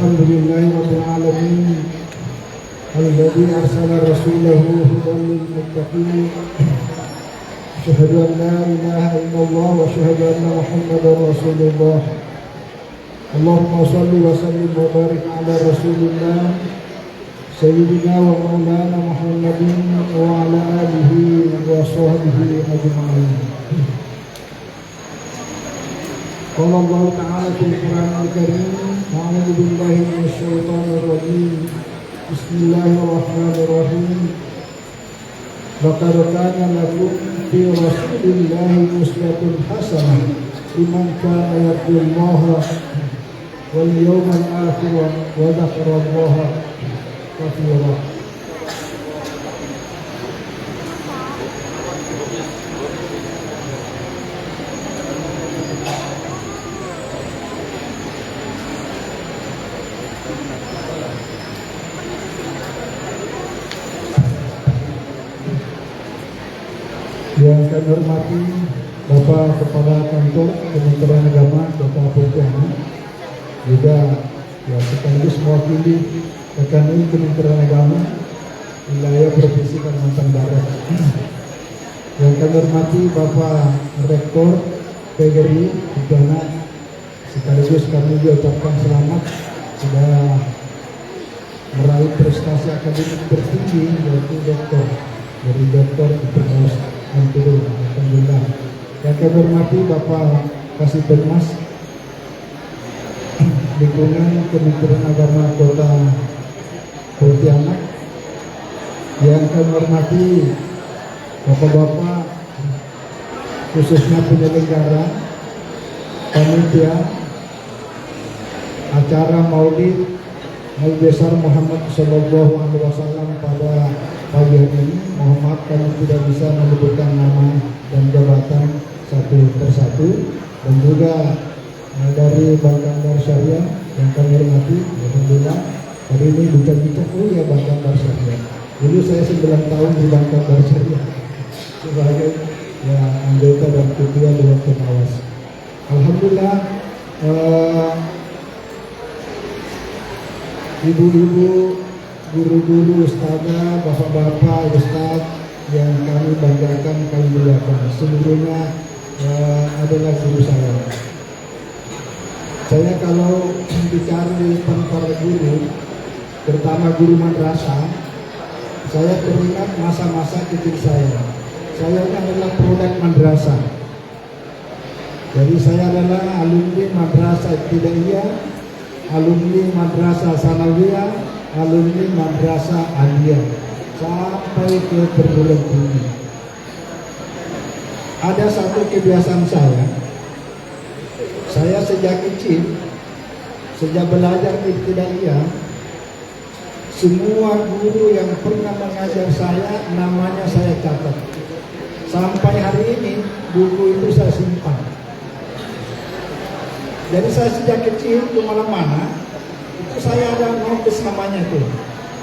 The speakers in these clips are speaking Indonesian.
الحمد لله رب العالمين الذي أرسل رسوله هدى للمتقين أشهد أن لا إله إلا الله وأشهد أن محمدا رسول الله اللهم صل وسلم وبارك على رسول الله سيدنا ومولانا محمد وعلى آله وصحبه أجمعين. قال الله تعالى في القرآن الكريم أعوذ بالله من الشيطان الرجيم بسم الله الرحمن الرحيم لقد كان لكم في رسول الله أسوة حسنة لمن كان يرجو الله واليوم الآخر وذكر الله كثيرا. Yang kami hormati Bapak Kepala Kantor Kementerian Agama Kota Pontianak, juga sekaligus mewakili rekan Kementerian Agama wilayah Provinsi Kalimantan Barat. Yang kami hormati Bapak Rektor PGRI Pontianak, sekaligus kami ucapkan selamat sudah meraih prestasi akademik tertinggi yaitu doktor dari Doktor Firdaus Ampirul. Alhamdulillah. Yang kami hormati Bapak Kasih Penmas lingkungan Kementerian Agama Kota Pontianak. Yang kami hormati Bapak-bapak khususnya penyelenggara panitia acara Maulid Nabi besar Muhammad Sallallahu Alaihi Wasallam pada pagi hari ini. Mohon maaf kami tidak bisa menyebutkan nama dan jabatan satu persatu, dan juga dari Bangkandar Syariah yang kami hormati. Alhamdulillah hari ini bincang-bincang ya Bangkandar Syariah. Dulu saya 9 tahun di Bangkandar Syariah sebagai anggota dan ketua dewan pengawas. Alhamdulillah ibu-ibu, guru-guru, ustazah, bapak-bapak, ustaz yang kami banggakan, kami muliakan, seluruhnya adalah guru saya. Saya kalau bicara di para guru, terutama guru madrasah, saya teringat masa-masa kecil saya. Saya adalah produk madrasah. Jadi saya adalah alumni madrasah ibtidaiyah, alumni madrasah sanawiyah, alumni madrasah aliyah, sampai ke perguruan tinggi. Ada satu kebiasaan saya sejak kecil, sejak belajar ibtidaiyah, semua guru yang pernah mengajar saya namanya saya catat. Sampai hari ini buku itu saya simpan. Jadi saya sejak kecil kemana-mana itu saya ada notis namanya itu.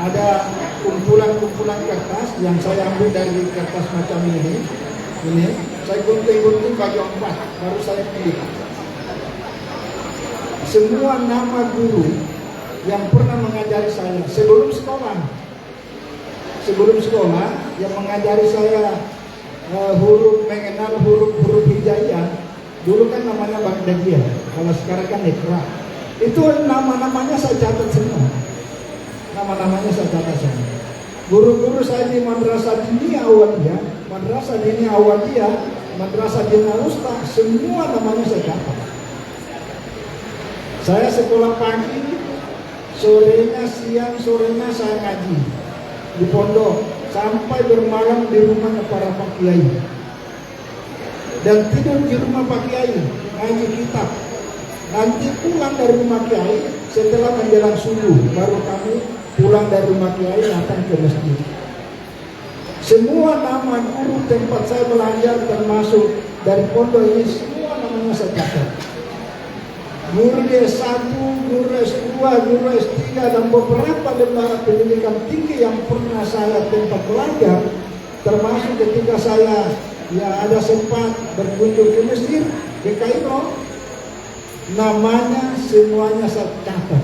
Ada kumpulan-kumpulan kertas yang saya ambil dari kertas macam ini saya gunting-gunting bagi 4 baru saya pilih. Semua nama guru yang pernah mengajari saya sebelum sekolah yang mengajari saya mengenal huruf hijaiyah. Dulu kan namanya Baghdadiyah, kalau sekarang kan Iqra. Itu nama-namanya saya catat semua. Nama-namanya saya catat semua. Guru-guru saya di Madrasah Diniyah Awaliyah, Madrasah Diniyah Awaliyah, Madrasah Diniyah Wusta, semua namanya saya catat. Saya sekolah pagi, sorenya saya ngaji di pondok, sampai bermalam di rumah para pak kiai. Dan tidur di rumah Pak Kiai, ngaji kitab. Nanti pulang dari rumah Kiai setelah menjelang subuh, baru kami pulang dari rumah Kiai datang ke masjid. Semua nama guru tempat saya belajar termasuk dari pondok ini semua namanya saya catat. Guru S1, guru S2, guru S3 dan beberapa lembaga pendidikan tinggi yang pernah saya tempat belajar, termasuk ketika saya ada sempat berkunjung ke Mesir, ke Kairo, namanya semuanya saya catat.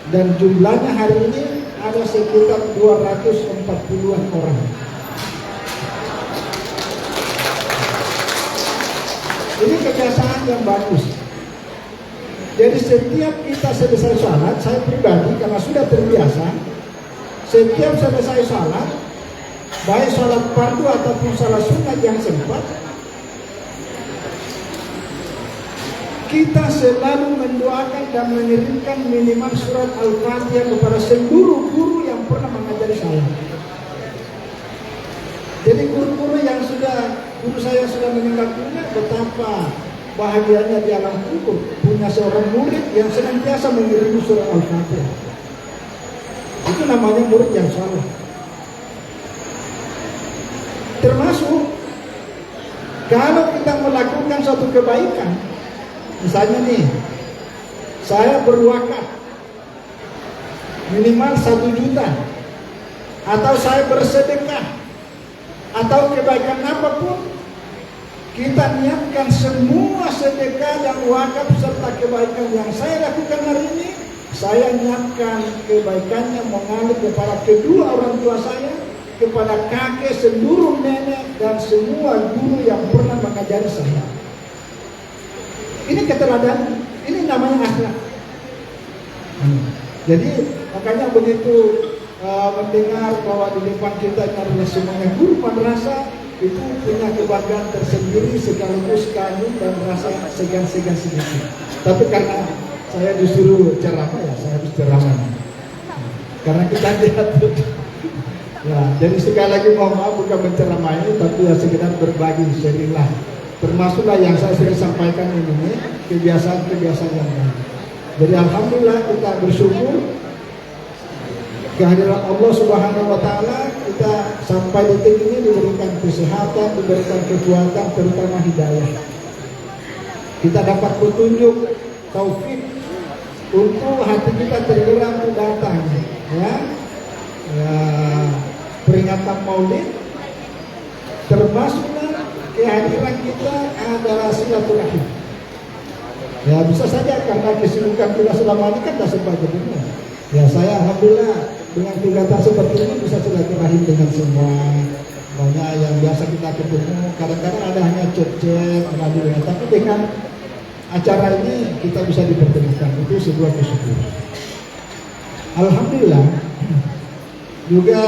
dan jumlahnya hari ini ada sekitar 240-an orang. Ini kebiasaan yang bagus. Jadi setiap kita selesai sholat, saya pribadi karena sudah terbiasa, setiap selesai sholat, baik sholat fardu ataupun sholat sunat yang sempat, kita selalu mendoakan dan mengirimkan minimal surat Al-Fatihah kepada seluruh guru yang pernah mengajari saya. Jadi guru-guru yang guru saya sudah meninggal dunia, betapa bahagianya di alam kubur punya seorang murid yang senantiasa mengirim surat Al-Fatihah. Itu namanya murid yang saleh. Termasuk kalau kita melakukan suatu kebaikan, misalnya nih, saya berwakaf minimal 1 juta, atau saya bersedekah, atau kebaikan apapun, kita niatkan semua sedekah yang wakaf serta kebaikan yang saya lakukan hari ini, saya niatkan kebaikannya mengalir kepada kedua orang tua saya, kepada kakek, seluruh nenek, dan semua guru yang pernah mengajari saya. Ini keteladanan, ini namanya akhlak. Jadi makanya begitu mendengar bahwa di depan kita ini adalah semuanya guru madrasah, itu punya kebanggaan tersendiri sekaligus kagum dan rasa segan-segan sedikit. Tapi karena saya disuruh ceramah, ya saya harus ceramah. Karena kita lihat, ya, jadi sekali lagi mohon maaf bukan menceramahi, tapi ya sekedar berbagi sharinglah. Termasuklah yang saya sering sampaikan ini kebiasaan-kebiasaan yang baik. Jadi alhamdulillah kita bersyukur kehadiran Allah Subhanahu wa taala, kita sampai detik ini diberikan kesehatan, diberikan kekuatan, terutama hidayah. Kita dapat petunjuk, taufik untuk hati kita tergerak untuk datang, ya, peringatan Maulid, termasuklah kehadiran kita adalah silaturahim. Ya bisa saja karena kesibukan kita selama ini kan tidak sempat ketemu. Ya saya alhamdulillah dengan kegiatan seperti ini bisa silaturahim dengan semua. Banyak yang biasa kita ketemu, kadang-kadang ada hanya chat-chat, tapi dengan acara ini kita bisa dipertemukan, itu sebuah kesyukuran. Alhamdulillah juga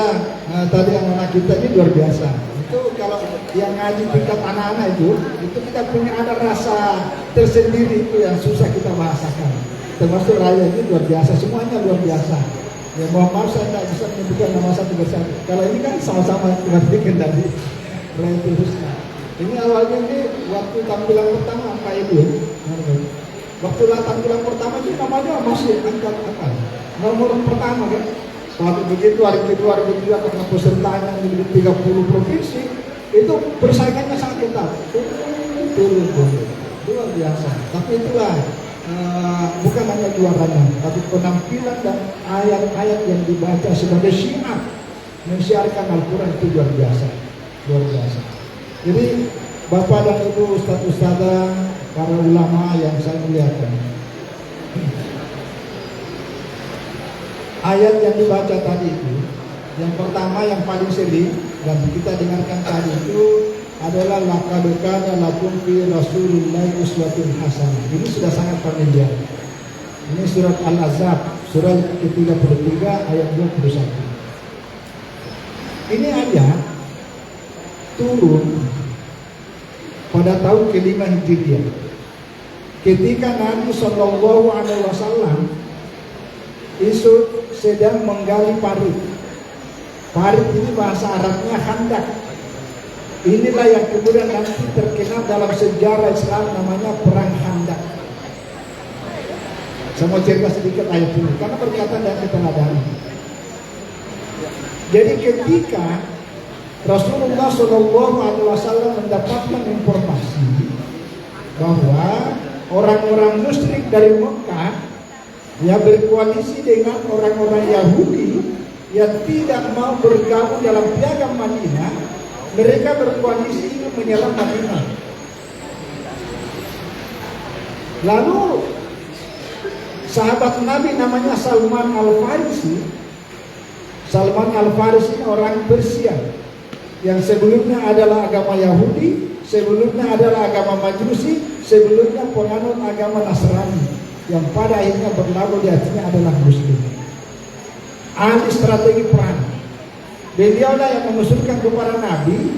tadi anak-anak kita ini luar biasa. Itu kalau yang ngaji tingkat anak-anak itu kita punya ada rasa tersendiri itu yang susah kita bahasakan. Termasuk raya ini luar biasa, semuanya luar biasa. Ya mohon maaf saya tidak bisa menyebutkan nama satu persatu. Kalau ini kan sama-sama bikin dari raya terusnya. Ini awalnya ini waktu tampilan pertama Pak Ibu. Waktu tampilan pertama itu namanya masih angkat apa? Nomor pertama kan. Waktu begitu hari kedua karena pesertanya di 30 provinsi itu persaingannya sangat ketat. Turun luar biasa. Tapi itulah bukan hanya juaranya, tapi penampilan dan ayat-ayat yang dibaca sebagai syiar mensiarkan Al-Quran itu luar biasa, luar biasa. Jadi Bapak dan Ibu Ustadz-ustadzah, para ulama yang saya muliakan, ayat yang dibaca tadi itu, yang pertama yang paling sering dan kita dengarkan tadi itu adalah laqad kana lakum fi Rasulillahi uswatun hasanah. Ini sudah sangat familiar. Ini surat Al-Ahzab, surat ke-33 ayat 21. Ini ayat turun pada tahun ke-5 Hijriah. Ketika Nabi Shallallahu Alaihi Wasallam itu sedang menggali parit. Parit ini bahasa Arabnya khandak. Inilah yang kemudian nanti terkenal dalam sejarah Islam namanya perang Khandak. Saya mau cerita sedikit ayat ini karena berkaitan dengan keteladanan. Jadi ketika Rasulullah SAW mendapatkan informasi bahwa orang-orang musyrik dari Mekah yang berkoalisi dengan orang-orang Yahudi yang tidak mau bergabung dalam piagam Madinah, mereka berkoalisi ingin menyerang Madinah. Lalu sahabat Nabi namanya Salman Al-Farisi. Salman Al-Farisi orang Persia yang sebelumnya adalah agama Yahudi, sebelumnya adalah agama Majusi, sebelumnya penganut agama Nasrani, yang pada akhirnya berlabuh di hatinya adalah Muslim. Ahli strategi perang. Beliaulah yang mengusulkan kepada Nabi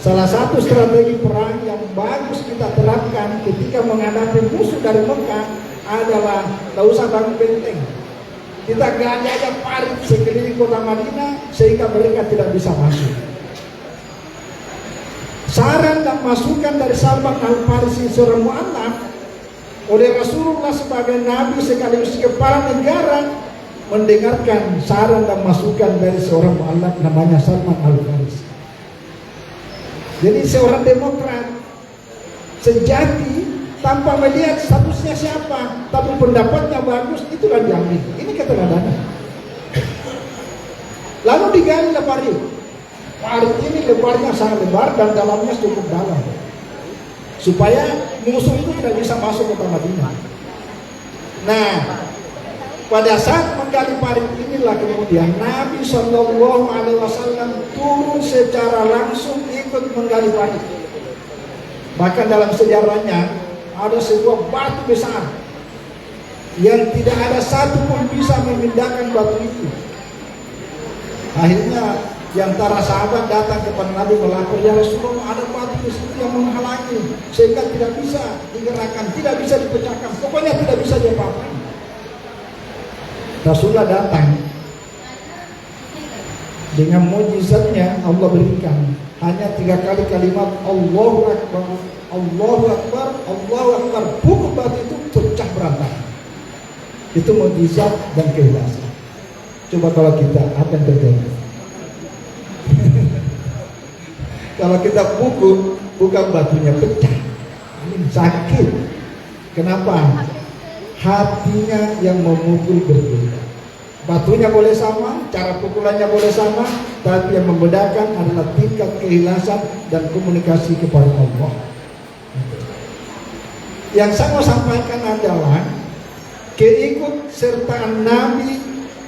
salah satu strategi perang yang bagus kita terapkan ketika menghadapi musuh dari Mekah adalah tidak usah bangun benteng. Kita gali aja parit sekeliling kota Madinah sehingga mereka tidak bisa masuk. Saran dan masukan dari Salman Al-Farisi seorang mu'allaf oleh Rasulullah sebagai Nabi sekaligus kepala negara mendengarkan saran dan masukan dari seorang mu'allaf namanya Salman Al-Farisi. Jadi seorang demokrat sejati tanpa melihat statusnya siapa, tapi pendapatnya bagus, itulah diambil. Ini keteladanan. Lalu digali lebar ini. Parit ini lebarnya sangat lebar dan dalamnya cukup dalam, supaya musuh itu tidak bisa masuk ke Madinah. Nah, pada saat menggali parit inilah kemudian Nabi Shallallahu Alaihi Wasallam turun secara langsung ikut menggali parit. Bahkan dalam sejarahnya ada sebuah batu besar yang tidak ada satu pun bisa memindahkan batu itu. Akhirnya yang antara sahabat datang kepada Nabi melapor, ya Rasulullah, ada batu di situ yang menghalangi sehingga tidak bisa digerakkan, tidak bisa dipecahkan, pokoknya tidak bisa diapa-apakan. Rasulullah datang dengan mukjizatnya Allah berikan hanya 3 kali kalimat Allahu Akbar, Allahu Akbar, Allahu Akbar, pukul batu itu pecah berantakan. Itu mukjizat dan keikhlasan. Coba kalau kita, apa yang terjadi? Kalau kita pukul, bukan batunya pecah, sakit. Kenapa? Hatinya yang memukul berbeda. Batunya boleh sama, cara pukulannya boleh sama, tapi yang membedakan adalah tingkat keikhlasan dan komunikasi kepada Allah. Yang saya mau sampaikan adalah keikutsertaan Nabi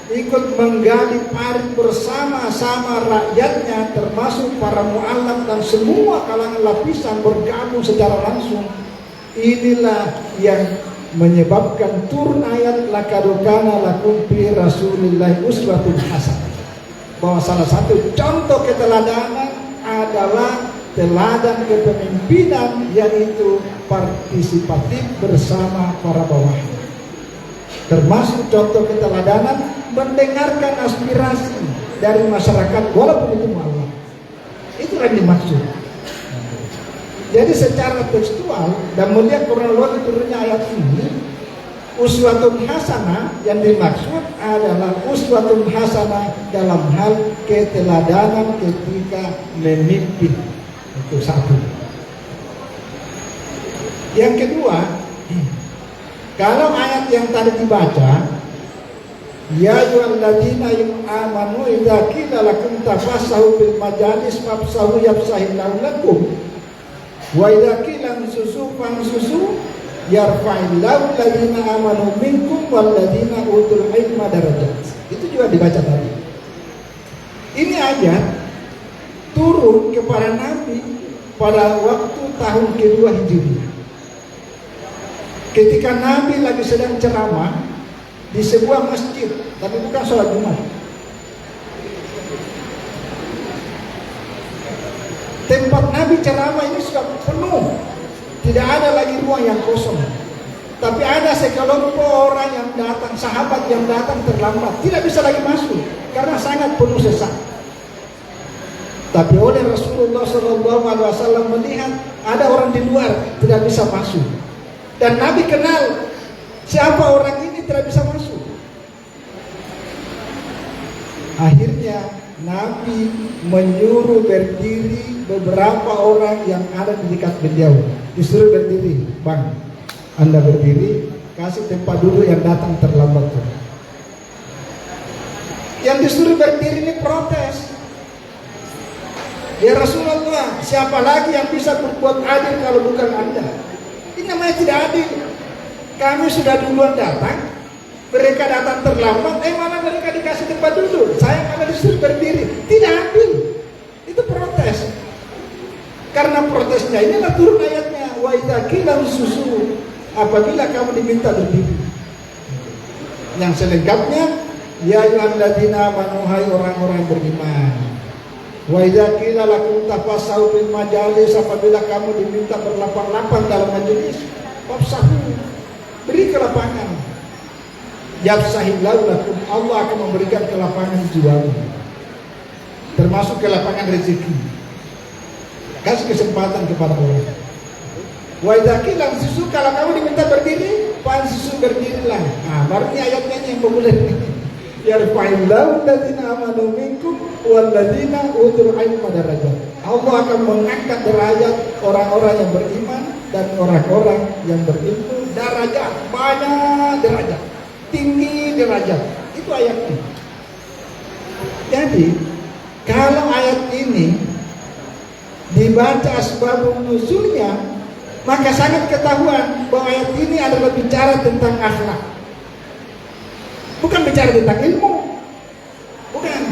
ikut menggali parit bersama-sama rakyatnya, termasuk para mu'allaf dan semua kalangan lapisan bergabung secara langsung. Inilah yang menyebabkan turun ayat laqad kana lakum fi Rasulillah uswatun hasanah, bahwa salah satu contoh keteladanan adalah teladan kepemimpinan, yaitu partisipatif bersama para bawahan. Termasuk contoh keteladanan mendengarkan aspirasi dari masyarakat walaupun itu mu'allaf. Itulah yang dimaksud. Jadi secara tekstual dan melihat kronologi turunnya ayat ini, uswatun hasanah yang dimaksud adalah uswatun hasanah dalam hal keteladanan ketika memimpin. Itu satu. Yang kedua, kalau ayat yang tadi dibaca, ya ayyuhalladzina amanu idza qila lakum tafassahu fil majalis fafsahu yafsahillahu lakum wa idza qila ansusu fansusu yarfa'illahu alladzina amanu minkum walladzina utul ilma darajat. Itu juga dibaca tadi. Ini ayat turun kepada Nabi pada waktu tahun kedua Hijriah. Ketika Nabi lagi sedang ceramah di sebuah masjid, tapi bukan sholat Jumat. Tempat Nabi ceramah ini sudah penuh, tidak ada lagi ruang yang kosong. Tapi ada sekelompok orang yang datang, sahabat yang datang terlambat, tidak bisa lagi masuk karena sangat penuh sesak. Tapi oleh Rasulullah SAW melihat ada orang di luar tidak bisa masuk. Dan Nabi kenal siapa orang ini tidak bisa masuk. Akhirnya Nabi menyuruh berdiri beberapa orang yang ada di dekat beliau. Disuruh berdiri, bang, Anda berdiri, kasih tempat duduk yang datang terlambat. Yang disuruh berdiri ini protes. Ya Rasulullah, siapa lagi yang bisa berbuat adil kalau bukan Anda? Ini namanya tidak adil. Kami sudah duluan datang, Mereka datang terlambat, malah mereka dikasih tempat duduk. Saya malah disuruh berdiri. Tidak adil. Itu protes. Karena protesnya inilah turun ayatnya. Wa idza qila susu, apabila kamu diminta berdiri. Yang selengkapnya, ya ayyuhalladzina amanu, hai orang-orang beriman. Wa idza qila lakum tafassahu fil majalis, apabila kamu diminta berlapang-lapang dalam majelis, fafsahu, beri kelapangan. Yafsahillahu lakum, Allah akan memberikan kelapangan jiwamu, termasuk kelapangan rezeki. Kasih kesempatan kepada orang. Wa idza qila ansisu, kalau kamu diminta berdiri, fansisu, berdirilah. Nah, baru ini ayatnya yang populer ini. Yarfa'illahu alladzina amanu minkum walladzina utul ilma darajat. Allah akan mengangkat derajat orang-orang yang beriman dan orang-orang yang berilmu. Derajat, banyak derajat, tinggi derajat. Itu ayatnya. Jadi kalau ayat ini dibaca asbabun nuzulnya, maka sangat ketahuan bahwa ayat ini adalah bicara tentang akhlak, bukan bicara tentang ilmu. Bukan.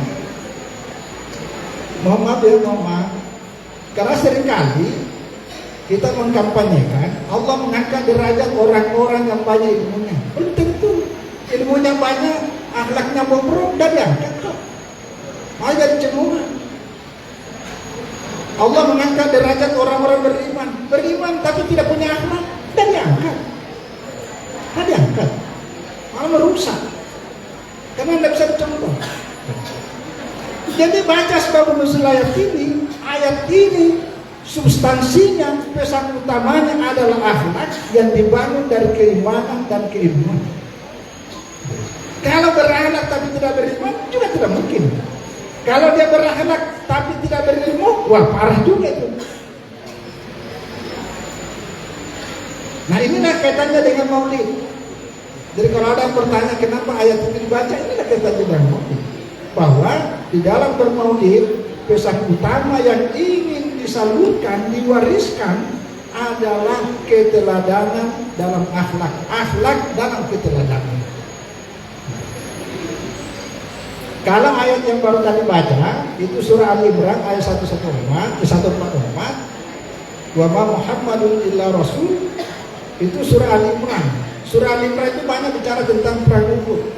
Mohon maaf, karena seringkali kita mengkampanyekan Allah mengangkat derajat orang-orang yang banyak ilmunya. Belum tentu. Ilmunya banyak, akhlaknya bobrok, dan diangkat kok. Malah jadi cemooh. Allah mengangkat derajat orang-orang beriman tapi tidak punya akhlak, dan diangkat. Malah merusak. Karena tidak bisa dicontoh. Jadi baca sebab nuzul ayat ini substansinya, pesan utamanya adalah akhlak yang dibangun dari keimanan dan keilmuan. Kalau berakhlak tapi tidak beriman juga tidak mungkin. Kalau dia berakhlak tapi tidak berilmu, wah parah juga itu. Nah, inilah kaitannya dengan maulid. Jadi kalau ada yang bertanya kenapa ayat ini dibaca, inilah kaitannya dengan maulid. Bahwa di dalam bermaulid, pesan utama yang ingin disalurkan, diwariskan adalah keteladanan dalam akhlak dalam keteladanan. Kalau ayat yang baru tadi baca itu surah Ali Imran ayat 144, wa ma Muhammadun illa rasul, itu surah Ali Imran. Surah Ali Imran itu banyak bicara tentang perang Uhud,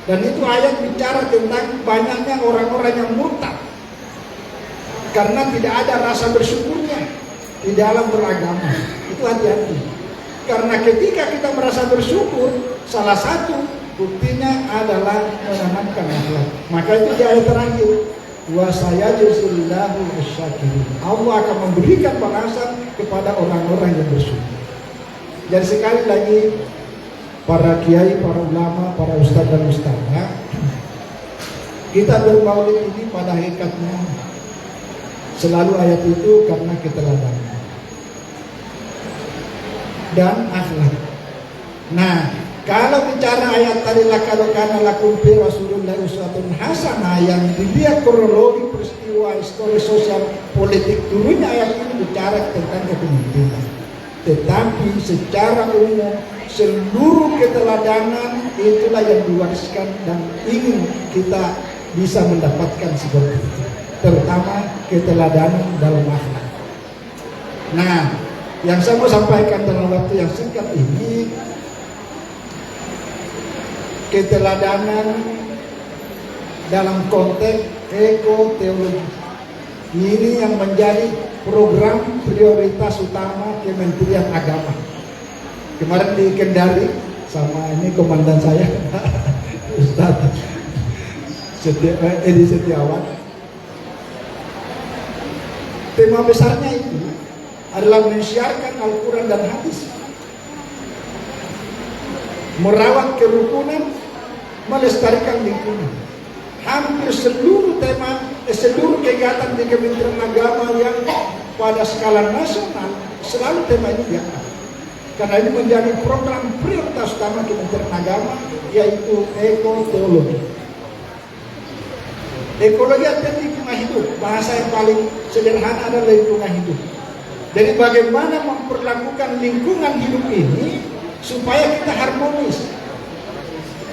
dan itu ayat bicara tentang banyaknya orang-orang yang murtad karena tidak ada rasa bersyukurnya di dalam beragama. Itu hati-hati, karena ketika kita merasa bersyukur, salah satu buktinya adalah menanamkan akhlak. Maka itu di ayat terakhir, wa sayajzillahu asy-syakirin. Allah akan memberikan balasan kepada orang-orang yang bersyukur. Jadi sekali lagi, para kiai, para ulama, para ustaz dan ustazah, kita bermaulid ini pada hakikatnya selalu ayat itu karena keteladanan dan akhlak. Nah, kalau bicara ayat tadi laqad kana lakum fi Rasulillah uswatun hasanah, yang dilihat kronologi peristiwa historis sosial politik turunnya ayat ini bicara tentang kepemimpinan. Tetapi secara umum seluruh keteladanan itulah yang diwariskan dan ingin kita bisa mendapatkan seperti itu, terutama keteladanan dalam akhlak. Nah, yang saya mau sampaikan dalam waktu yang singkat ini, keteladanan dalam konteks ekoteologi ini yang menjadi program prioritas utama Kementerian Agama. Kemarin di Kendari sama ini komandan saya Ustaz Edi Setiawan, tema besarnya itu adalah mensiarkan Al-Quran dan hadis, merawat kerukunan, melestarikan lingkungan. Hampir seluruh kegiatan di Kementerian Agama yang pada skala nasional selalu tema ini diangkat, karena ini menjadi program prioritas utama Kementerian Agama, yaitu ekoteologi. Ekologi artinya lingkungan hidup, bahasa yang paling sederhana adalah lingkungan hidup. Jadi bagaimana memperlakukan lingkungan hidup ini supaya kita harmonis.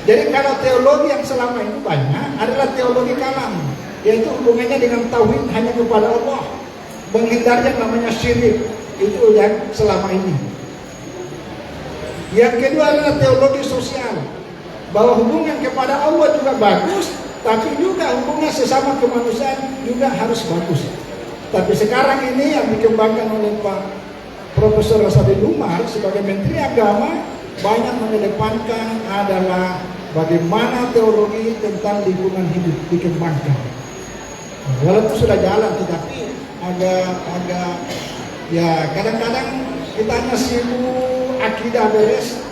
Jadi kalau teologi yang selama ini banyak adalah teologi kalam, yaitu hubungannya dengan tauhid hanya kepada Allah, menghindari yang namanya syirik. Itu yang selama ini. Yang kedua adalah teologi sosial, bahwa hubungan kepada Allah juga bagus, tapi juga hubungan sesama kemanusiaan juga harus bagus. Tapi sekarang ini yang dikembangkan oleh Pak Profesor Rasadil Umar sebagai Menteri Agama banyak mengedepankan adalah bagaimana teologi tentang lingkungan hidup dikembangkan. Walaupun sudah jalan, tetapi agak ya kadang-kadang kita hanya sibuk akidah beres,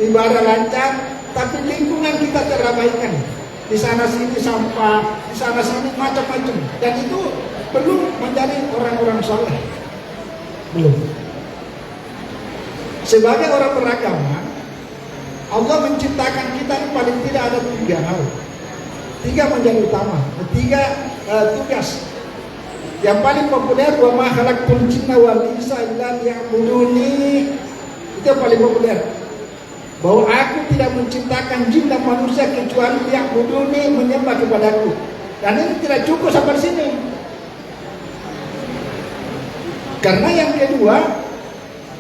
ibadah lancar, tapi lingkungan kita terabaikan. Di sana sini sampah, di sana sini macam-macam, dan itu belum menjadi orang-orang saleh. Belum. Sebagai orang beragama, Allah menciptakan kita ini paling tidak ada 3 hal. 3 menjadi utama, 3 tugas. Yang paling populer, wa ma khalaqtul jinna wal insa illa liya'buduni. Itu yang paling populer. Bahwa aku tidak menciptakan jin dan manusia kecuali liya'buduni, menyembah kepadaku. Dan ini tidak cukup sampai sini. Karena yang kedua,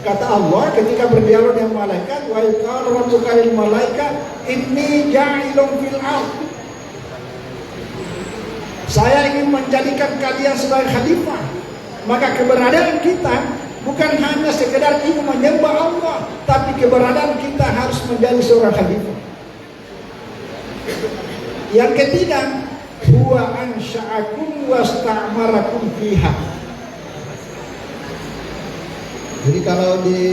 kata Allah ketika berdialog dengan malaikat, wa qala rabbuka lil malaikat inni ja'ilun fil ardh. Saya ingin menjadikan kalian sebagai khalifah. Maka keberadaan kita bukan hanya sekedar ingin menyembah Allah, tapi keberadaan kita harus menjadi seorang khalifah. Yang ketiga, huwa ansha'akum wasta'marakum fiha. Jadi kalau di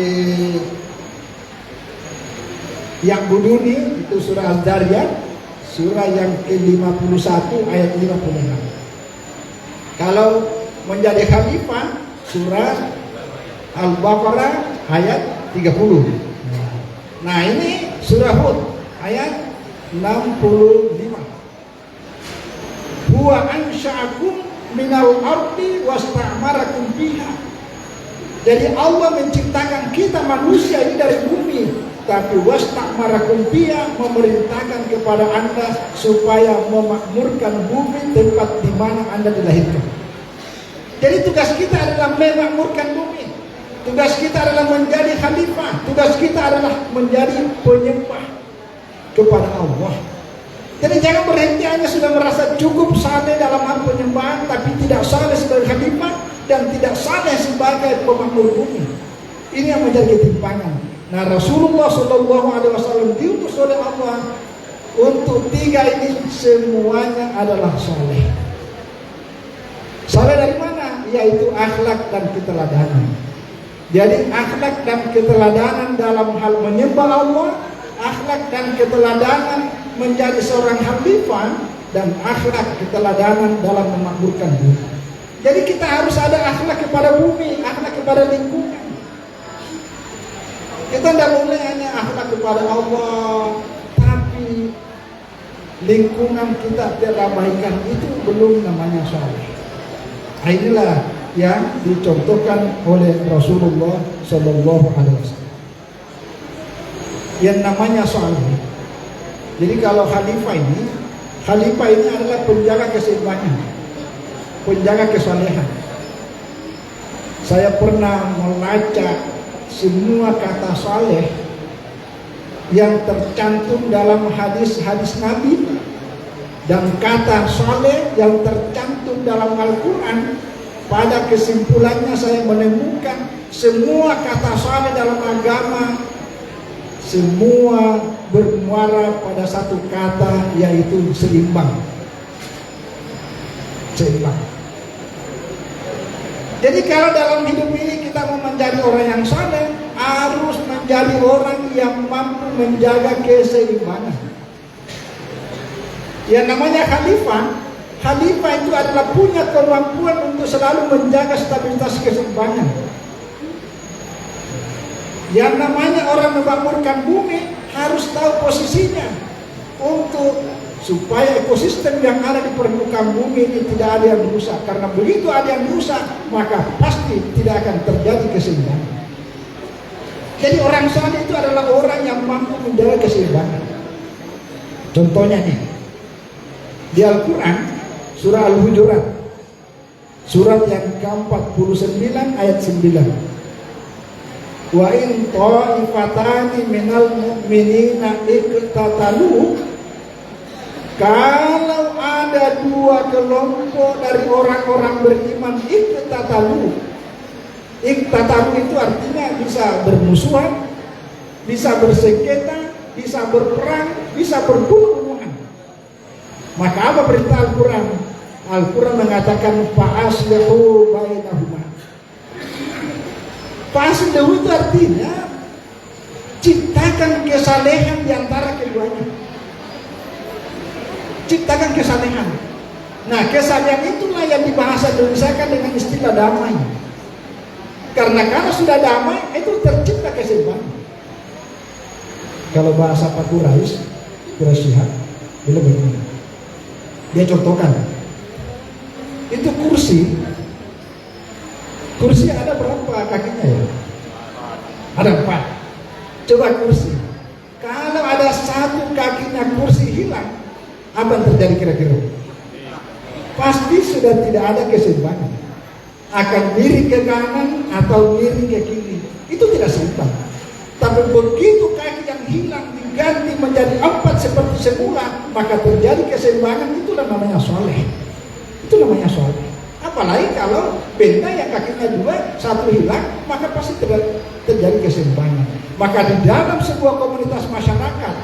yang buduni itu surah Az-Zariyat, surah yang ke-51 ayat 56. Kalau menjadi khalifah, surah Al-Baqarah ayat 30. Nah ini surah Hud ayat 65. Huwa ansha'akum minal ardi wasta'marakum fiha. Jadi Allah menciptakan kita manusia ini dari bumi, tapi wasta'marakum fiha, memerintahkan kepada Anda supaya memakmurkan bumi tempat di mana Anda dilahirkan. Jadi tugas kita adalah memakmurkan bumi. Tugas kita adalah menjadi khalifah. Tugas kita adalah menjadi penyembah kepada Allah. Jadi jangan berhenti hanya sudah merasa cukup saleh dalam hal penyembahan, tapi tidak saleh sebagai khalifah dan tidak saleh sebagai pemakmur bumi. Ini yang menjadi ketimpangan. Nah, Rasulullah SAW diutus oleh Allah untuk 3 ini semuanya adalah saleh. Saleh dari mana? Yaitu akhlak dan keteladanan. Jadi akhlak dan keteladanan dalam hal menyembah Allah, akhlak dan keteladanan menjadi seorang khalifah, dan akhlak keteladanan dalam memakmurkan bumi. Jadi kita harus ada akhlak kepada bumi, akhlak kepada lingkungan. Kita tidak boleh hanya akhlak kepada Allah, tapi lingkungan kita terabaikan, itu belum namanya saleh. Inilah yang dicontohkan oleh Rasulullah SAW. Yang namanya saleh. Jadi kalau khalifah ini adalah penjaga keseimbangan, penjaga kesalehan. Saya pernah membaca semua kata saleh yang tercantum dalam hadis-hadis Nabi dan kata saleh yang tercantum dalam Al-Quran. Pada kesimpulannya saya menemukan semua kata saleh dalam agama semua bermuara pada satu kata, yaitu seimbang. Seimbang. Jadi kalau dalam hidup ini kita mau menjadi orang yang saleh, harus menjadi orang yang mampu menjaga keseimbangan. Yang namanya khalifah itu adalah punya kemampuan untuk selalu menjaga stabilitas keseimbangan. Yang namanya orang memakmurkan bumi harus tahu posisinya untuk supaya ekosistem yang ada di permukaan bumi ini tidak ada yang rusak. Karena begitu ada yang rusak, maka pasti tidak akan terjadi keseimbangan. Jadi orang saleh itu adalah orang yang mampu menjaga keseimbangan. Contohnya nih, di Al-Quran surah Al-Hujurat, surat yang ke-49 ayat 9. Wa in ta'ifatani minal mu'minina iqtatalu, kalau ada dua kelompok dari orang-orang beriman iqtatalu. Iqtatalu itu artinya bisa bermusuhan, bisa bersengketa, bisa berperang, bisa berbunuh-bunuhan. Maka apa perintah Al-Quran? Al-Quran mengatakan fa'aslihu bainahuma. Fa'aslihu itu artinya ciptakan kesalehan di antara keduanya. Ciptakan kesalehan. Nah, kesalehan itulah yang dibahasa Indonesiakan dengan istilah damai. Karena kalau sudah damai, itu tercipta keseimbangan. Kalau bahasa Pak Quraisy boleh begini. Dia contohkan. Itu kursi ada berapa kakinya ya? Ada 4. Coba kursi. Kalau ada satu kakinya kursi hilang, apa yang terjadi kira-kira? Pasti sudah tidak ada keseimbangan. Akan miring ke kanan atau miring ke kiri. Itu tidak seimbang. Tapi begitu kaki yang hilang diganti menjadi 4 seperti semula, maka terjadi keseimbangan. Itulah namanya soleh. Itu namanya soleh. Apalagi kalau benda yang kakinya 2, satu hilang, maka pasti terjadi keseimbangan. Maka di dalam sebuah komunitas masyarakat,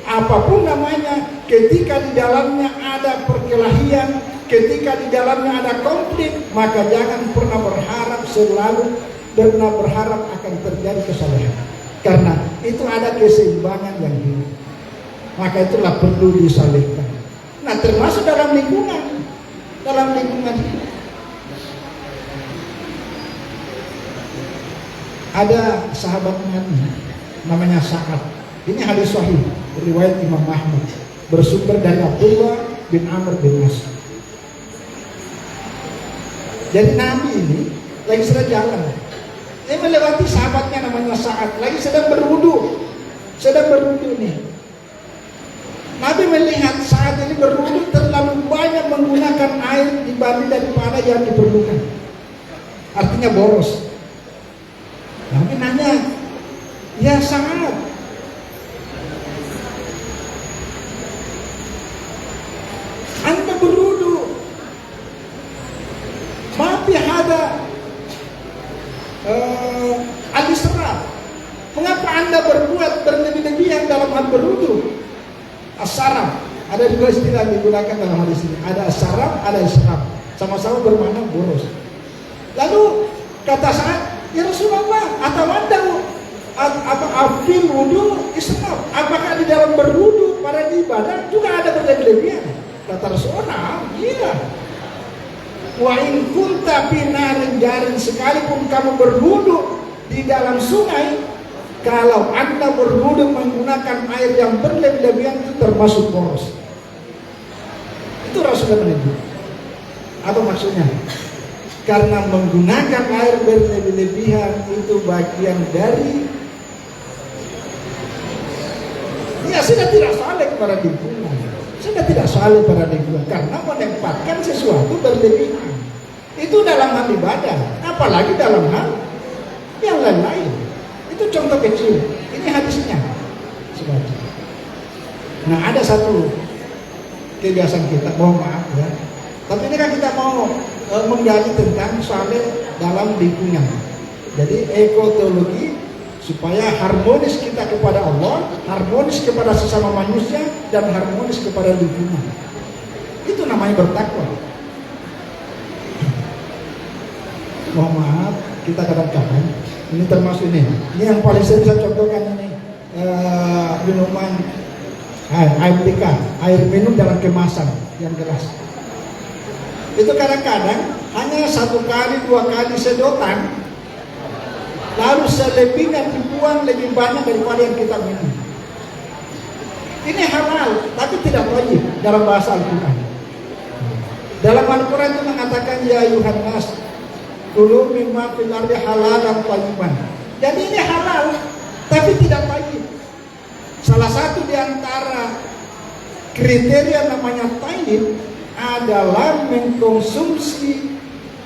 apapun namanya, ketika di dalamnya ada perkelahian, ketika di dalamnya ada konflik, maka jangan pernah berharap, selalu pernah berharap akan terjadi kesalehan. Karena itu ada keseimbangan yang hilang. Maka itulah perlu disalehkan. Nah, termasuk dalam lingkungan hidup. Ada sahabat Nabi namanya Sa'ad. Ini hadis sahih riwayat Imam Ahmad, bersumber dari Abdullah bin Amr bin As. Jadi Nabi ini lagi sedang jalan, dia melewati sahabatnya namanya Sa'ad, lagi sedang berwudu nih. Nabi melihat Sa'ad ini berwudu terlalu banyak menggunakan air dibanding daripada yang diperlukan, artinya boros. Nabi nanya, ya Sa'ad, Anda berwudu, mafi hada al-israf. Mengapa Anda berbuat berlebih-lebihan dalam hal berwudu? As-saraf, ada dua istilah digunakan dalam hadis ini. Ada as-saraf, ada israf. Sama-sama bermakna boros. Lalu kata Sa'ad, ya Rasulullah, atau Anda apa afil wudu israf? Apakah di dalam berwudu pada ibadah juga ada berlebih-lebihan? Kata Rasulullah, iya. Wa in kunta fi narin jarin, sekalipun kamu berwudu di dalam sungai, kalau Anda berwudu menggunakan air yang berlebih-lebihan, itu termasuk boros. Itu Rasulullah menyebut. Apa maksudnya? Karena menggunakan air berlebih-lebihan itu bagian dari, ya sudah tidak saleh kepada lingkungan, sudah tidak saleh pada lingkungan, karena menempatkan sesuatu berlebihan. Itu dalam hal ibadah, apalagi dalam hal yang lain-lain. Itu contoh kecil. Ini hadisnya. Nah, ada satu kebiasaan kita, mohon maaf ya, tapi ini kan kita mau menggali tentang saleh dalam lingkungan. Jadi ekoteologi supaya harmonis kita kepada Allah, harmonis kepada sesama manusia, dan harmonis kepada lingkungan. Itu namanya bertakwa. Mohon maaf, kita kadang-kadang ini termasuk ini yang paling sering saya contohkan ini, minuman AMPK, air minum dalam kemasan yang gelas. Itu kadang-kadang hanya 1 kali 2 kali sedotan, lalu selebihnya dibuang lebih banyak daripada yang kita minum. Ini halal, tapi tidak wajib dalam bahasa Al-Quran. Dalam Al-Quran itu mengatakan ya ayuhan nas kulu mimma fil ardi halalan thayyiban. Jadi ini halal, tapi tidak wajib. Salah satu di antara kriteria namanya tayyib adalah mengkonsumsi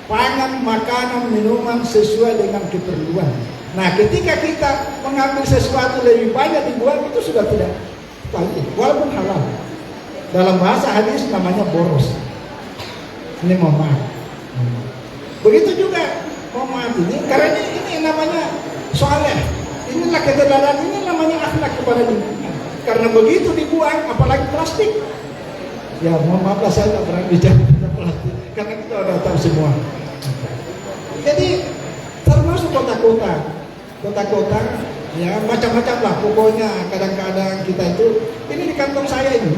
pangan, makanan, minuman sesuai dengan keperluan. Nah, ketika kita mengambil sesuatu lebih banyak dibuang, itu sudah tidak tayyib, walaupun halal. Dalam bahasa hadis namanya boros. Ini mohon maaf. Begitu juga mohon maaf ini, karena ini namanya soleh. Inilah keteladanan, ini namanya akhlak kepada lingkungan. Karena begitu dibuang, apalagi plastik. Ya mohon maaf lah, saya tak berani bicara tentang plastik, karena kita sudah tahu semua. Jadi termasuk kota-kota, ya macam-macam lah. Pokoknya kadang-kadang kita itu, ini di kantong saya ini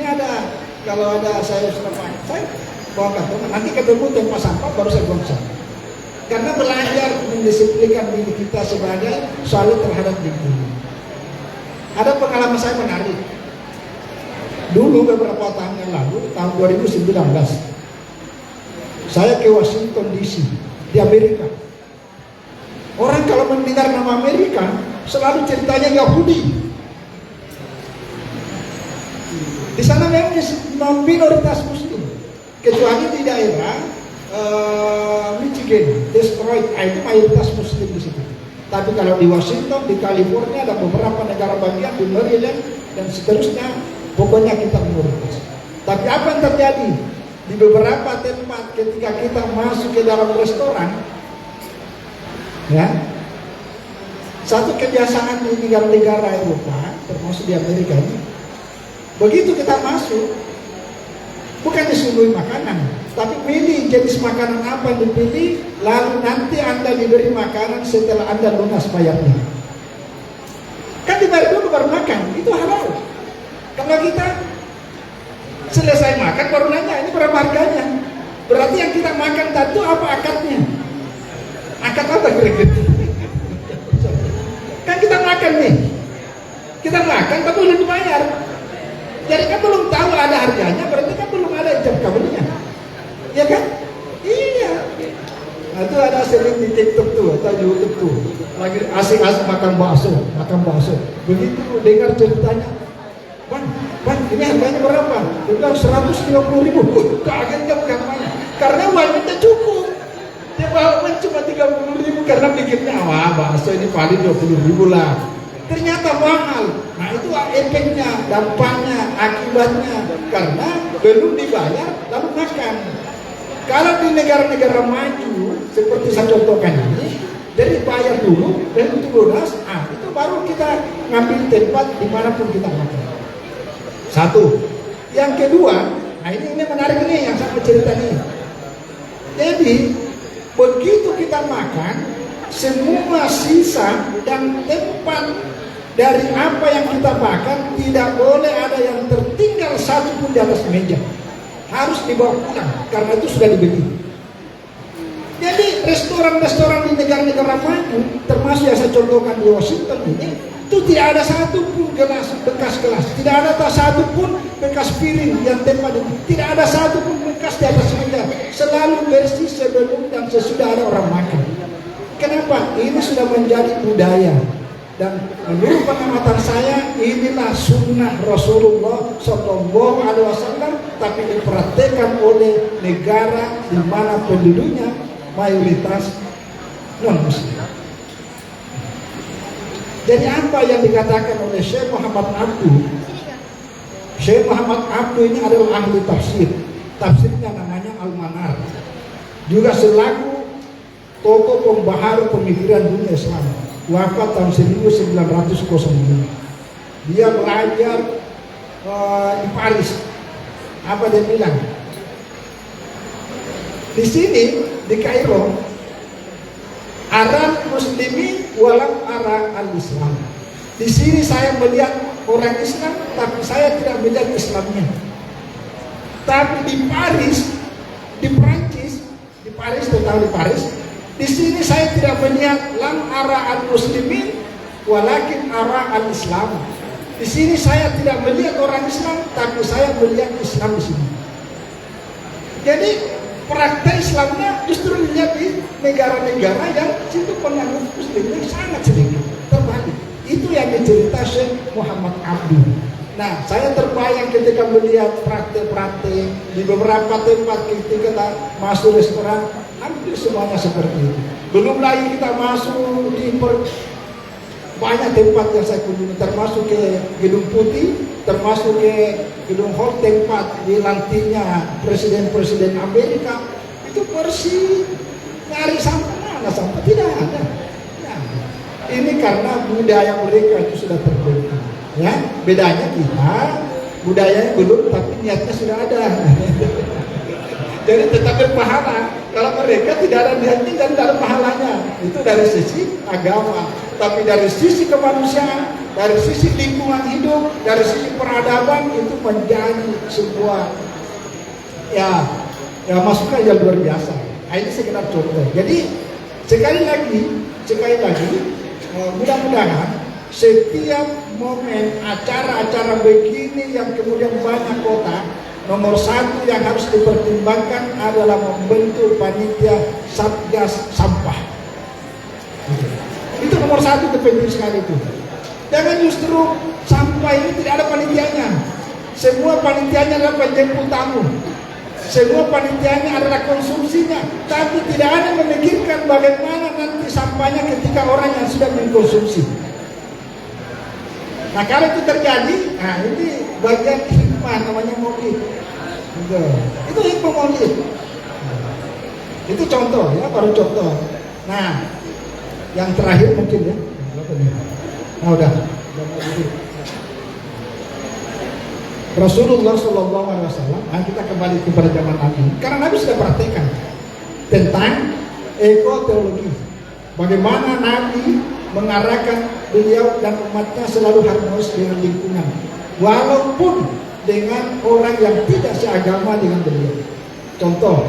ada, kalau ada saya sudah pakai, saya bawa kantong. Nanti ketemu tempat sampah baru saya buang sampah. Karena belajar mendisiplinkan diri kita sebagai soleh terhadap lingkungan. Ada pengalaman saya menarik. Dulu beberapa tahun yang lalu, tahun 2019, saya ke Washington DC di Amerika. Orang kalau mendengar nama Amerika selalu ceritanya Yahudi. Di sana memang minoritas Muslim, kecuali di daerah Michigan, Detroit, itu mayoritas Muslim di situ. Tapi kalau di Washington, di California, ada beberapa negara bagian, di Maryland dan seterusnya, pokoknya kita minoritas. Tapi apa yang terjadi di beberapa tempat ketika kita masuk ke dalam restoran, ya, satu kebiasaan di negara-negara Eropa, termasuk di Amerika ini, begitu kita masuk, bukan disuguhi makanan, tapi pilih jenis makanan apa yang dipilih, lalu nanti Anda diberi makanan setelah Anda lunas bayarnya. Kan dibayar dulu baru makan, itu halal. Kalau kita selesai makan baru nanya, ini berapa harganya? Berarti yang kita makan tadi itu apa akadnya? Akad apa kira-kira? Kan kita makan nih, kita makan tapi belum dibayar. Jadi kan belum tahu ada harganya, berarti kan belum ada ijab kabulnya, ya kan? Iya. Nah, itu ada sering di TikTok tuh atau YouTube tuh, lagi asik-asik makan bakso. Begitu dengar ceritanya, Bang, ini harganya berapa? Dia bilang 150.000. Kagetnya bukan main, karena uangnya cukup. Dia bawa cuma 30.000 karena pikirnya, wah bakso ini paling 20.000 lah. Ternyata mahal. Nah itu efeknya, dampaknya, akibatnya, karena belum dibayar lalu makan. Kalau di negara-negara maju seperti saya contohkan ini, jadi bayar dulu dan itu lunas, itu baru kita ngambil tempat dimanapun kita makan. Satu. Yang kedua, nah ini menarik nih yang saya mau cerita nih. Jadi begitu kita makan, semua sisa dan tempat dari apa yang kita makan tidak boleh ada yang tertinggal satu pun di atas meja. Harus dibawa pulang karena itu sudah dibeli. Jadi restoran-restoran di negara-negara maju, termasuk yang saya contohkan di Washington ini, itu tidak ada satu pun gelas bekas gelas, tidak ada satu pun bekas piring yang tempat itu, tidak ada satu pun bekas di atas meja. Selalu bersih sebelum dan sesudah ada orang makan. Kenapa? Ini sudah menjadi budaya. Dan menurut pengamatan saya, inilah sunnah Rasulullah SAW, tapi dipraktekkan oleh negara di mana penduduknya mayoritas non-Muslim. Jadi apa yang dikatakan oleh Syekh Muhammad Abduh? Syekh Muhammad Abduh ini adalah ahli tafsir. Tafsirnya namanya Al-Manar. Juga selaku tokoh pembaharu pemikiran dunia Islam. Wafat tahun 1905. Dia belajar di Paris. Apa dia bilang? Di sini di Kairo, Arab Muslimin walam ara al-Islam. Di sini saya melihat orang Islam, tapi saya tidak melihat Islamnya. Tapi di Paris, di Prancis, di Paris, tahu di Paris. Di sini saya tidak melihat lam ara al-muslimin walakin ara al-islam. Di sini saya tidak melihat orang Islam, tapi saya melihat Islam di sini. Jadi praktek Islamnya justru dilihat di negara-negara yang situ penganut Muslimnya sangat sedikit. Terbalik. Itu yang dicerita Syekh Muhammad Abduh. Nah, saya terbayang ketika melihat praktek-praktek di beberapa tempat ketika masuk restoran, hampir semuanya seperti itu. Belum lagi kita masuk di banyak tempat yang saya kunjungi, termasuk ke Gedung Putih, termasuk ke Gedung Hall, tempat dilantiknya presiden-presiden Amerika. Itu bersih, nyari sampah, mana sampah? Tidak ada. Ya. Ini karena budaya mereka itu sudah terbentuk. Ya, bedanya kita budayanya belum, tapi niatnya sudah ada. Jadi tetap berpahala. Kalau mereka tidak ada niatnya dan tidak ada pahalanya. Itu dari sisi agama. Tapi dari sisi kemanusiaan, dari sisi lingkungan hidup, dari sisi peradaban, itu menjadi sebuah ya masukan yang luar biasa. Nah, ini sekedar contoh. Jadi sekali lagi mudah-mudahan setiap momen acara-acara begini yang kemudian banyak kota, nomor satu yang harus dipertimbangkan adalah membentuk panitia satgas sampah. Itu nomor satu, itu penting sekali itu. Jangan justru sampah ini tidak ada panitianya. Semua panitianya adalah penjemput tamu. Semua panitianya adalah konsumsinya. Tapi tidak ada memikirkan bagaimana nanti sampahnya ketika orang yang sudah mengkonsumsi. Nah, kalau itu terjadi, nah ini bagian hikmah namanya maulid. Itu hikmah maulid. Itu contoh ya, baru contoh. Nah, yang terakhir mungkin ya. Nah, udah. Rasulullah Shallallahu Alaihi Wasallam. Nah, kita kembali kepada zaman Nabi. Karena Nabi sudah praktekkan tentang ekoteologi. Bagaimana Nabi mengarahkan beliau dan umatnya selalu harmonis dengan lingkungan, walaupun dengan orang yang tidak seagama dengan beliau. Contoh,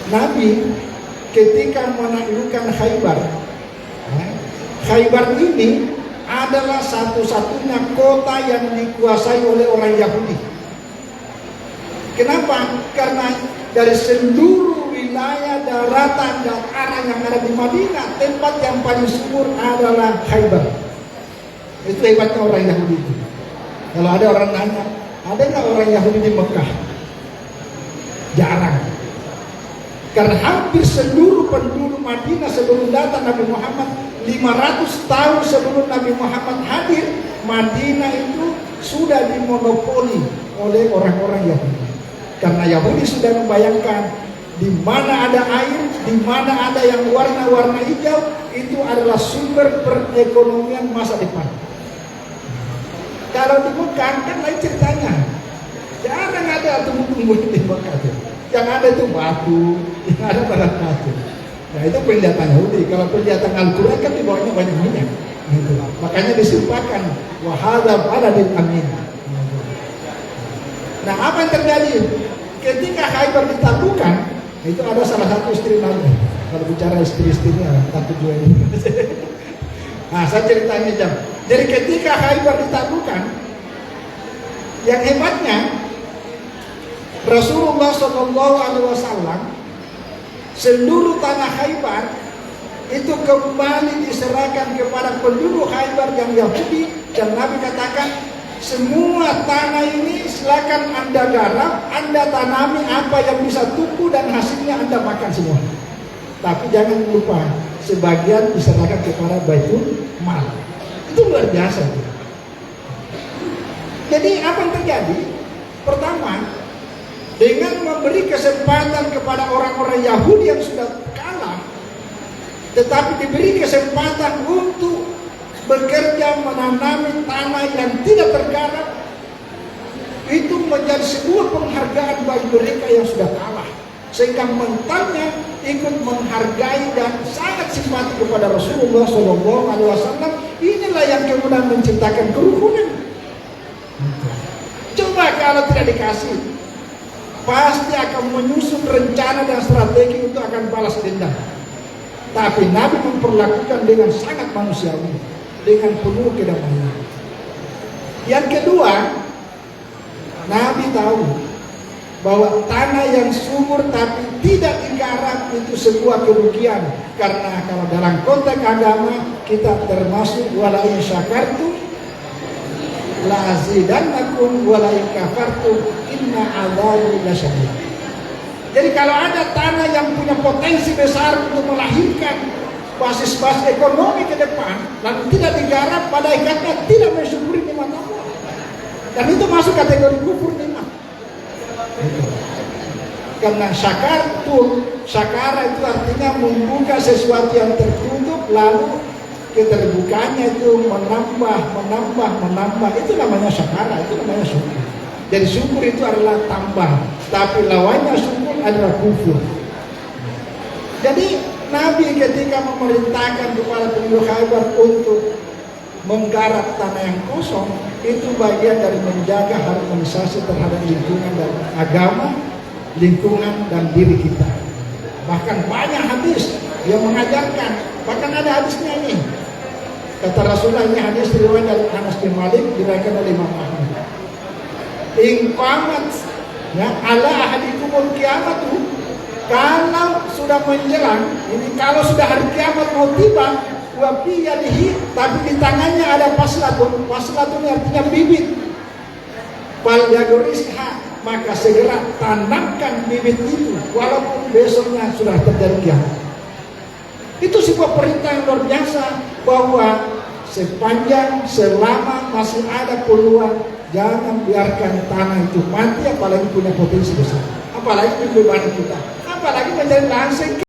Nabi ketika menaklukkan Khaybar, Khaybar ini adalah satu-satunya kota yang dikuasai oleh orang Yahudi. Kenapa? Karena dari seluruh wilayah daratan dan arah yang ada di Madinah, tempat yang paling subur adalah Khaybar. Itu hebatnya orang Yahudi itu. Kalau ada orang nanya, ada nggak orang Yahudi di Mekah? Jarang. Karena hampir seluruh penduduk Madinah sebelum datang Nabi Muhammad, 500 tahun sebelum Nabi Muhammad hadir, Madinah itu sudah dimonopoli oleh orang-orang Yahudi. Karena Yahudi sudah membayangkan di mana ada air, di mana ada yang warna-warna hijau, itu adalah sumber perekonomian masa depan. Kalau di Mekah kan lain ceritanya. Jarang ada tumbuh-tumbuh di Mekah itu. Yang ada itu batu, yang ada batu. Nah, itu penglihatan Yahudi. Kalau penglihatan Al-Quran kan di bawahnya banyak minyak. Gitu. Makanya disimpahkan wahada baladil amin. Nah, apa yang terjadi? Ketika Khaybar ditaklukkan, itu ada salah satu istri Nabi. Kalau bicara istri-istrinya, takut juga ini. Nah, saya ceritanya jam. Jadi ketika Khaybar ditaklukkan, yang hebatnya Rasulullah SAW seluruh tanah Khaybar itu kembali diserahkan kepada penduduk Khaybar yang Yahudi, dan Nabi katakan, semua tanah ini silakan Anda garap, Anda tanami apa yang bisa tumbuh dan hasilnya Anda makan semua. Tapi jangan lupa sebagian diserahkan kepada Baitul Mal. Itu luar biasa. Jadi apa yang terjadi? Pertama, dengan memberi kesempatan kepada orang-orang Yahudi yang sudah kalah, tetapi diberi kesempatan untuk bekerja menanami tanah yang tidak tergarap, itu menjadi sebuah penghargaan bagi mereka yang sudah kalah, sehingga mentalnya ikut menghargai dan sangat simpati kepada Rasulullah SAW. Inilah yang kemudian menciptakan kerukunan. Coba kalau tidak dikasih, pasti akan menyusun rencana dan strategi untuk akan balas dendam. Tapi Nabi memperlakukan dengan sangat manusiawi, dengan penuh kedamaian. Yang kedua, Nabi tahu bahwa tanah yang subur tapi tidak digarap itu sebuah kerugian. Karena kalau dalam konteks agama kita termasuk wala in syakartum la azidannakum wa la in kafartum inna adzabi lasyadid. Jadi kalau ada tanah yang punya potensi besar untuk melahirkan basis-basis ekonomi ke depan, lalu tidak digarap, pada akhirnya tidak mensyukuri nikmat Allah, dan itu masuk kategori kufur nikmat. Karena syakara itu artinya membuka sesuatu yang tertutup, lalu keterbukanya itu menambah, itu namanya syakara, itu namanya syukur. Jadi syukur itu adalah tambah, tapi lawannya syukur adalah kufur. Jadi Nabi ketika memerintahkan kepada penduduk Khaybar untuk menggarap tanah yang kosong, itu bagian dari menjaga harmonisasi terhadap lingkungan dan agama, lingkungan dan diri kita. Bahkan banyak hadis yang mengajarkan, bahkan ada hadisnya ini. Kata Rasulullah, ini hadis riwayat dari Anas bin Malik, diriwayatkan oleh Imam Ahmad. In qamat ya ala ahadikumul kiamatu, kalau sudah menjelang, ini kalau sudah hari kiamat mau tiba, wa fi yadihi, tapi di tangannya ada paslatun. Paslatun artinya bibit. Fal yadurisha, maka segera tanamkan bibit itu walaupun besoknya sudah terjadi kiamat. Itu sebuah perintah yang luar biasa, bahwa sepanjang selama masih ada peluang, jangan biarkan tanah itu mati, apalagi punya potensi besar, apalagi beban kita, apalagi menjadi lahan